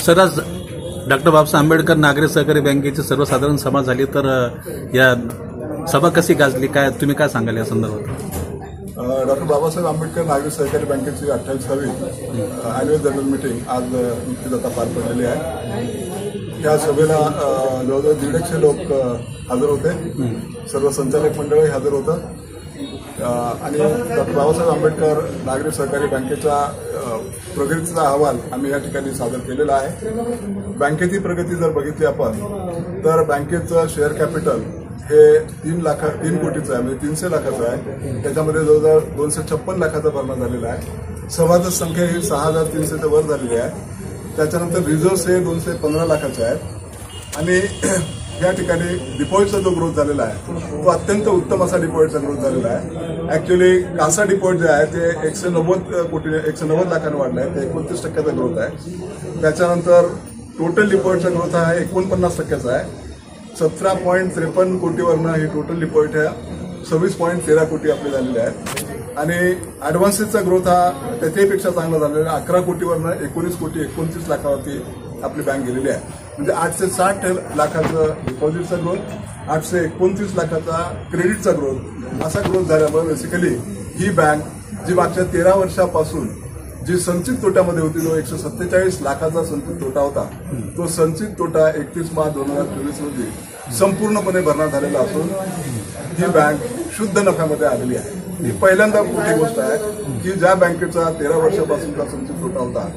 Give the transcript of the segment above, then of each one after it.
Sir, आज doctor Babasaheb Ambedkar नागरी सहकारी बँकेची सर्वसाधारण सभा झाली, तर या सभा कशी गाजली, काय तुम्ही काय सांगाल या संदर्भात? डॉक्टर बाबासाहेब आंबेडकर नागरी सहकारी बँकेची 28वी अॅन्युअल जनरल मीटिंग आज नुकतीच आता पार पडलेली आहे। या सभेला जवळजवळ 150 लोक हजर होते, सर्व संचालक मंडळही हजर होतं आणि डॉक्टर बाबासाहेब आंबेडकर नागरी सहकारी बँकेच्या प्रगतीचा अहवाल आम्ही या ठिकाणी सादर केलेला आहे। बँकेची प्रगती जर बघितली आपण तर बँकेचं शेअर कॅपिटल हे 3 कोटीचं आहे, म्हणजे 300 लाखाचं आहे। त्याच्यामध्ये जवळजवळ 256 लाखाचा भरणा झालेला आहे। सभासद संख्या ही 6300च्या वर झालेली आहे। त्याच्यानंतर रिझर्व्स हे 215 लाखाचे आहेत आणि या ठिकाणी डिपॉझिटचा जो ग्रोथ झालेला आहे तो अत्यंत उत्तम असा डिपॉझिटचा ग्रोथ झालेला आहे। ऍक्च्युअली कासा डिपॉझिट जे आहे ते 190 लाखांनी वाढलं आहे, ते 29% ग्रोथ आहे। त्याच्यानंतर टोटल डिपॉझिटचा ग्रोथ हा 49% आहे। 17.53 कोटीवरनं ही टोटल डिपॉझिट ह्या 26.13 कोटी आपले झालेले आहेत आणि ऍडव्हान्सेसचा ग्रोथ हा त्याच्यापेक्षा चांगला झालेला आहे। 11 कोटीवरनं 19 कोटी 29 लाखावरती आपली बँक गेलेली आहे। म्हणजे 860 लाखाचं डिपॉझिटचा ग्रोथ, 829 लाखाचा क्रेडिटचा ग्रोथ, असा ग्रोथ झाल्यामुळे बेसिकली ही बँक जी मागच्या 13 वर्षापासून जी संचित तोट्यामध्ये होती, जो 147 लाखाचा संचित तोटा होता, तो संचित तोटा 31 मार्च 2024 रोजी संपूर्णपणे भरणा झालेला असून ही बँक शुद्ध नफ्यामध्ये आलेली आहे। ही पहिल्यांदा मोठी गोष्ट आहे की ज्या बँकेचा 13 वर्षापासूनचा संचित तोटा होता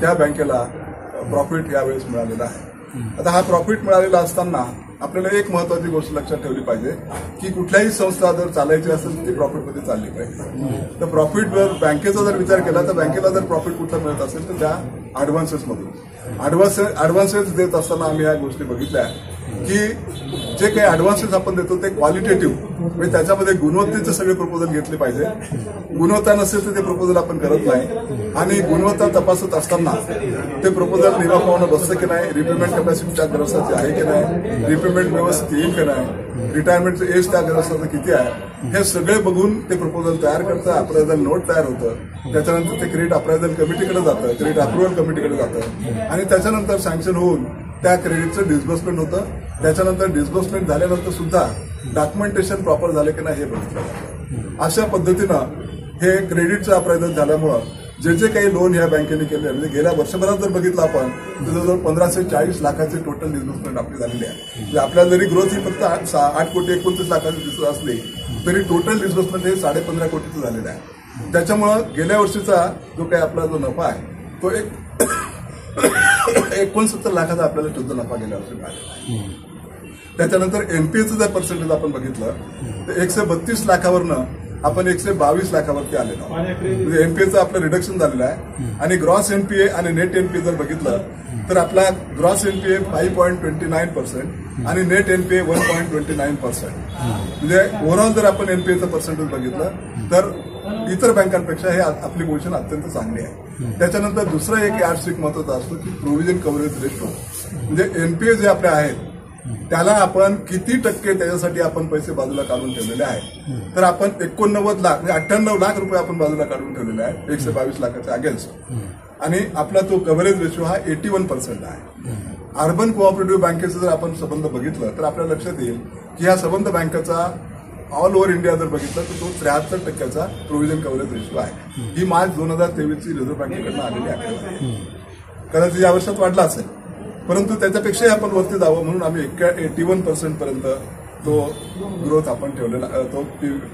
त्या बँकेला प्रॉफिट यावेळेस मिळालेला आहे। आता हा प्रॉफिट मिळालेला असताना आपल्याला एक महत्वाची गोष्ट लक्षात ठेवली पाहिजे की कुठल्याही संस्था जर चालायची असेल तर ती प्रॉफिटमध्ये चालली पाहिजे। तर प्रॉफिटवर बँकेचा जर विचार केला तर बँकेला जर प्रॉफिट कुठला मिळत असेल तर त्या ऍडव्हान्सेसमधून ऍडव्हान्सेस देत असताना आम्ही ह्या गोष्टी बघितल्या की जे काही ऍडव्हान्सेस आपण देतो ते क्वालिटेटिव्ह, म्हणजे त्याच्यामध्ये गुणवत्तेचे सगळे प्रपोजल घेतले पाहिजे। गुणवत्ता नसेल तर ते प्रपोजल आपण करत नाही आणि गुणवत्ता तपासत असताना ते प्रपोजल निराकरणानं बसतं की नाही, रिपेमेंट कॅपॅसिटी त्या ग्राहकाची आहे की नाही, रिपेमेंट व्यवस्थित येईल की नाही, रिटायरमेंटचं एज त्या ग्राहकाचं किती आहे, हे सगळे बघून ते प्रपोजल तयार करतं। अप्रायझल नोट तयार होतं, त्याच्यानंतर ते क्रेडिट अप्रायझल कमिटीकडे जातं, क्रेडिट अप्रुव्हल कमिटीकडे जातं आणि त्याच्यानंतर सँक्शन होऊन त्या क्रेडिटचं डिस्बर्समेंट होतं। त्याच्यानंतर डिस्बर्समेंट झाल्यानंतर सुद्धा डॉक्युमेंटेशन प्रॉपर झाले की नाही हे बघितलं जातं। अशा पद्धतीनं हे क्रेडिटचं अप्रायझल झाल्यामुळं जे काही लोन ह्या बँकेने केले, म्हणजे गेल्या वर्षभरात जर बघितलं आपण तर जवळजवळ 1540 लाखाचे टोटल डिस्बर्समेंट आपली झालेली आहे। म्हणजे आपल्याला जरी ग्रोथ ही फक्त 8 कोटी 29 लाखाची दिसत असली तरी टोटल डिस्बर्समेंट हे 15.5 कोटीचं झालेलं आहे। त्याच्यामुळं गेल्या वर्षीचा जो काही आपला जो नफा आहे तो 69 लाखाचा आपल्याला शुद्ध नफा गेल्या वर्षी मिळाला। त्याच्यानंतर एनपीएचं जर पर्सेंटेज आपण बघितलं तर 132 लाखावरनं आपण 122 लाखावरती आलेलो आहोत। म्हणजे एनपीएचं आपलं रिडक्शन झालेलं आहे आणि ग्रॉस एनपीए आणि नेट एनपीए जर बघितलं तर आपला ग्रॉस एनपीए 5.29% आणि नेट एनपीए 1.29%। म्हणजे ओव्हरऑल जर आपण एनपीएचं पर्सेंटेज बघितलं तर इतर बँकांपेक्षा हे आपली पोझिशन अत्यंत चांगली आहे। त्याच्यानंतर दुसरा एक यार्डस्टिक महत्वाचा असतो की प्रोव्हिजन कव्हरेज रेशो, म्हणजे एनपीए जे आपले आहेत त्याला आपण किती टक्के त्याच्यासाठी आपण पैसे बाजूला काढून ठेवलेले आहेत। तर आपण 89 लाख म्हणजे 98 लाख रुपये आपण बाजूला काढून ठेवलेले आहेत 122 लाखाच्या अगेन्स्ट आणि आपला तो कव्हरेज रेशो हा 81% आहे। अर्बन कोऑपरेटिव्ह बँकेचा जर आपण संबंध बघितलं तर आपल्या लक्षात येईल की ह्या संबंध बँकेचा ऑल ओव्हर इंडिया जर बघितलं तर तो 73% प्रोव्हिजन कव्हरेज रेशो आहे। ही मार्च 2023ची रिझर्व्ह बँकेकडनं आलेली आहे। कदाचित या वर्षात वाढला असेल परंतु त्याच्यापेक्षाही आपण वरती जावं म्हणून आम्ही 81% पर्यंत तो ग्रोथ आपण ठेवलेला, तो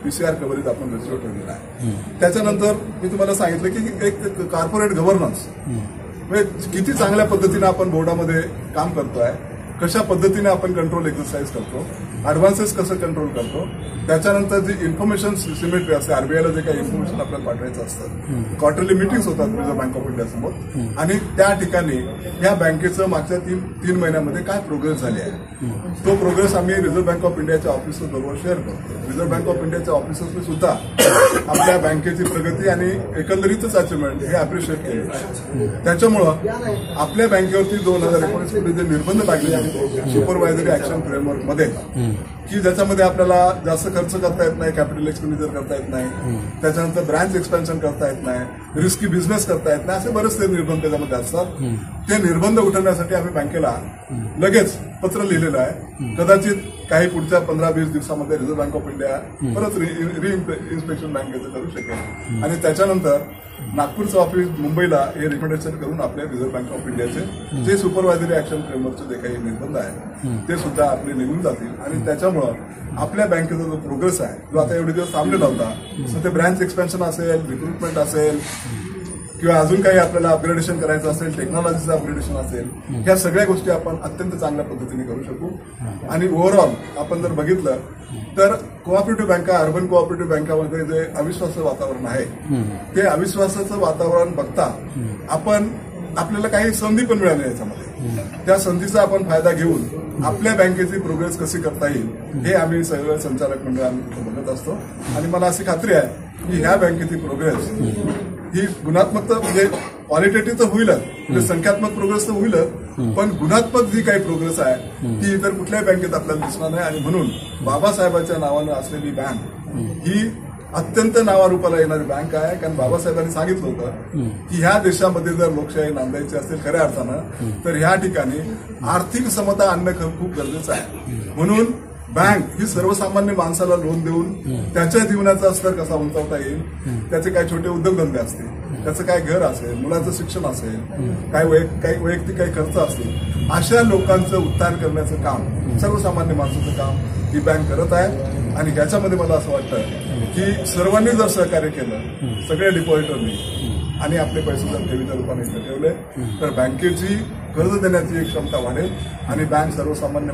पीसीआर कव्हरेज आपण रेशिओ ठेवलेला आहे। त्याच्यानंतर मी तुम्हाला सांगितलं की एक कॉर्पोरेट गव्हर्नन्स, म्हणजे किती चांगल्या पद्धतीने आपण बोर्डामध्ये काम करतोय, कशा पद्धतीने आपण कंट्रोल एक्सरसाइज करतो, ऍडव्हान्सेस कसं कंट्रोल करतो, त्याच्यानंतर जी इन्फॉर्मेशन सिमेट्री असते, आरबीआयला जे काही इन्फॉर्मेशन आपल्याला पाठवायचं असतं, क्वार्टरली मिटिंग्स होतात रिझर्व्ह बँक ऑफ इंडिया समोर आणि त्या ठिकाणी या बँकेचं मागच्या 3 महिन्यामध्ये काय प्रोग्रेस झाली आहे तो प्रोग्रेस आम्ही रिझर्व्ह बँक ऑफ इंडियाच्या ऑफिसर्स बरोबर शेअर करतो। रिझर्व्ह बँक ऑफ इंडियाच्या ऑफिसर्सने सुद्धा आपल्या बँकेची प्रगती आणि एकंदरीतच अचिव्हमेंट हे अप्रिशिएट केले। त्याच्यामुळं आपल्या बँकेवरती 2019 मध्ये जे निर्बंध लागले सुपरवायझरी ऍक्शन फ्रेमवर्क मध्ये की ज्याच्यामध्ये आपल्याला जास्त खर्च करता येत नाही, कॅपिटल एक्सपेंडिचर करता येत नाही, त्याच्यानंतर ब्रांच एक्सपेन्शन करता येत नाही, रिस्की बिझनेस करता येत नाही, असे बरेचसे निर्बंध त्याच्यामध्ये असतात. ते निर्बंध उठवण्यासाठी आम्ही बँकेला लगेच पत्र लिहिलेलं आहे. कदाचित काही पुढच्या 15-20 दिवसामध्ये रिझर्व्ह बँक ऑफ इंडिया परत इन्स्पेक्शन बँकेचं करू शकेल आणि त्याच्यानंतर नागपूरचं ऑफिस मुंबईला हे रिकमेंडेशन करून आपल्या रिझर्व्ह बँक ऑफ इंडियाचे जे सुपरवायझरी ऍक्शन फ्रेमवर्कचे जे काही निर्बंध आहेत ते सुद्धा आपले निघून जातील आणि त्याच्यामुळं आपल्या बँकेचा जो प्रोग्रेस आहे जो आता एवढे दिवस थांबलेला होता, मग ते ब्रँच एक्सपेन्शन असेल, रिक्रुटमेंट असेल किंवा अजून काही आपल्याला अपग्रेडेशन करायचं असेल, टेक्नॉलॉजीचं अपग्रेडेशन असेल, ह्या सगळ्या गोष्टी आपण अत्यंत चांगल्या पद्धतीने करू शकू. आणि ओव्हरऑल आपण जर बघितलं तर कोऑपरेटिव्ह बँका, अर्बन कोऑपरेटिव्ह बँकामध्ये जे अविश्वासाचं वातावरण आहे ते अविश्वासाचं वातावरण बघता आपल्याला काही संधी पण मिळाली याच्यामध्ये. त्या संधीचा आपण फायदा घेऊन आपल्या बँकेची प्रोग्रेस कशी करता येईल हे आम्ही सगळं संचालक मंडळ आम्ही बघत असतो. आणि मला अशी खात्री आहे की ह्या बँकेची प्रोग्रेस ही गुणात्मक तर म्हणजे क्वालिटेटिव्ह तर होईलच, म्हणजे संख्यात्मक प्रोग्रेस तर होईलच, पण गुणात्मक जी काही प्रोग्रेस आहे ती इतर कुठल्याही बँकेत आपल्याला दिसणार नाही. आणि म्हणून बाबासाहेबांच्या नावानं असलेली बँक ही अत्यंत नावारूपाला येणारी बँक आहे. कारण बाबासाहेबांनी सांगितलं होतं की ह्या देशामध्ये जर लोकशाही नांदायची असेल खऱ्या अर्थानं तर ह्या ठिकाणी आर्थिक समता आणणं खूप गरजेचं आहे. म्हणून बँक ही सर्वसामान्य माणसाला लोन देऊन त्याच्या जीवनाचा स्तर कसा उंचावता येईल, त्याचे काही छोटे उद्योगधंदे असतील, त्याचं काय घर असेल, मुलाचं शिक्षण असेल, काही वैयक्तिक काही खर्च असतील, अशा लोकांचं उत्थान करण्याचं काम, सर्वसामान्य माणसाचं काम ही बँक करत आहे. आणि ह्याच्यामध्ये मला असं वाटतं की सर्वांनी जर सहकार्य केलं, सगळ्या डिपॉझिटरनी आणि आपले पैसे जर ठेवीच्या रूपाने ठेवले तर बँकेची कर्ज देण्याची एक क्षमता वाढेल आणि बँक सर्वसामान्य